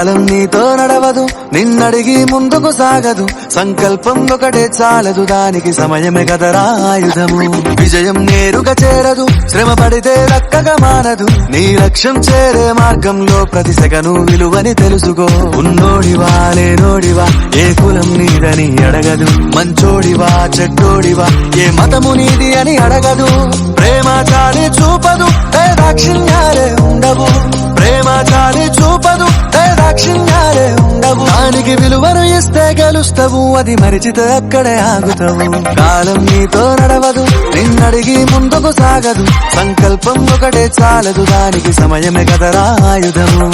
కాలం నీతో నడవదు, నిన్నడిగి ముందుకు సాగదు. సంకల్పం ఒకటే చాలదు, దానికి సమయమే కదరా ఆయుధము. విజయం నేరుగా చేరదు, శ్రమ పడితే దక్కగా మానదు. నీ లక్ష్యం చేరే మార్గంలో ప్రతి సెకను విలువని తెలుసుకో. ఉన్నోడివా లేనోడివా, ఏ కులం నీదని అడగదు. మంచోడివా చెడ్డోడివా, ఏ మతము నీది అని అడగదు. ప్రేమ చాలి చూపదు, దాక్షిణ్యాలే ఉండవు. ప్రేమ చాలి చూపదు, దాక్షిణ్యాలే ఉండవు. దానికి విలువను ఇస్తే గెలుస్తావు, అది మరిచితే అక్కడే ఆగుతావు. కాలం నీతో నడవదు, నిన్నడిగి ముందుకు సాగదు. సంకల్పం ఒకటే చాలదు, దానికి సమయమే కదరా ఆయుధము.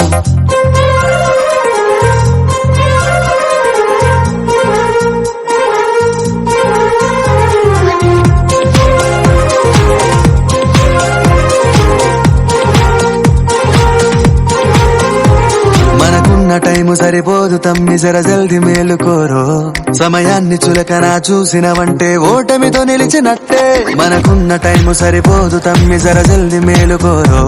మనకున్న టైము సరిపోదు తమ్మి, జర జల్ది మేలుకోరో. సమయాన్ని చులకన చూసినవంటే ఓటమితో నిలిచినట్టే. మనకున్న టైము సరిపోదు తమ్మి, జర జల్ది మేలుకోరో.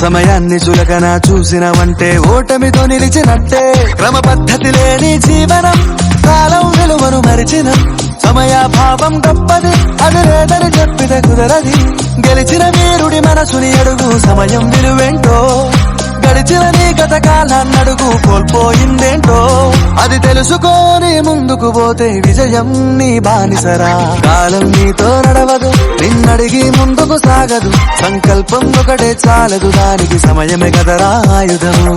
సమయాన్ని చులకన చూసినవంటే ఓటమితో నిలిచినట్టే. క్రమ పద్ధతి లేని జీవనం, కాలం విలువను మరిచిన. సమయాభావం గొప్పది, అది లేదని చెప్పితే కుదరది. గెలిచిన వీరుడి మనసుని అడుగు, సమయం విలువేంటో. గడిచిన నీ గత కాలాన్నడుగు, కోల్పోయిందేంటో. అది తెలుసుకొని ముందుకు పోతే విజయం నీ బానిసరా. కాలం నీతో నడవదు, నిన్నడిగి ముందుకు సాగదు. సంకల్పం ఒకటే చాలదు, దానికి సమయమే కదరా ఆయుధము.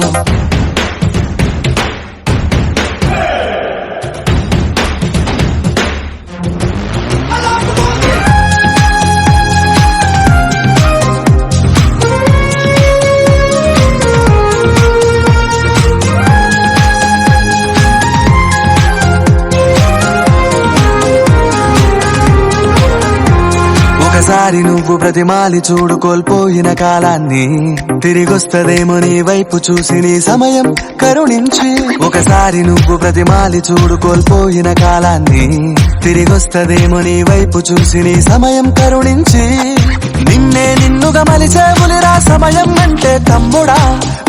ఒకసారి నువ్వు బ్రతిమాలి చూడు కోల్పోయిన కాలాన్ని, తిరిగొస్తదేమో నీ వైపు చూసి నీ సమయం కరుణించి. ఒకసారి నువ్వు బ్రతిమాలి చూడు కోల్పోయిన కాలాన్ని, తిరిగొస్తదేమో నీ వైపు చూసి నీ సమయం కరుణించి. నిన్నే నిన్నుగా మలిచేవులిరా సమయం అంటే తమ్ముడా.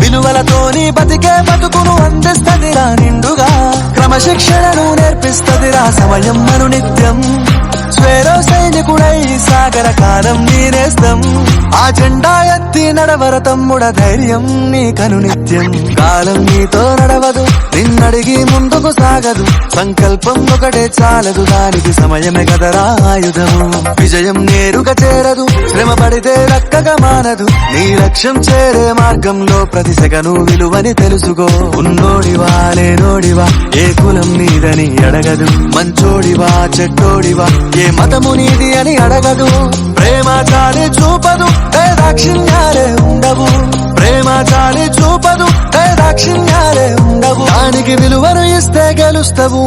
విలువలతోని బతికే బతుకును అందిస్తదిరా నిండుగా. క్రమశిక్షణను నేర్పిస్తదిరా సమయం మను నిత్యం. స్వేరో సైనికుడై సాగర కాలం నీనేస్తం. ఆ జెండా ఎత్తి నడవర తమ్ముడ, ధైర్యం నీ కను నిత్యం. కాలం నీతో నడవదు, నిన్నడిగి ముందుకు సాగదు. సంకల్పం ఒకటే చాలదు, దానికి సమయమే కదరా ఆయుధము. విజయం నేరుగా చేరదు, శ్రమ పడితే దక్కగా మానదు. నీ లక్ష్యం చేరే మార్గంలో ప్రతి సెకను విలువని తెలుసుకో. ఉన్నోడివా లేనోడివా, ఏ కులం నీదని అడగదు. మంచోడివా చెడ్డోడివా, ఏ మతము నీది అని అడగదు. ప్రేమ చాలి చూపదు, దాక్షిణ్యాలే ఉండవు. ప్రేమ చాలి చూపదు, దాక్షిణ్యాలే ఉండవు. దానికి విలువను ఇస్తే గెలుస్తావు.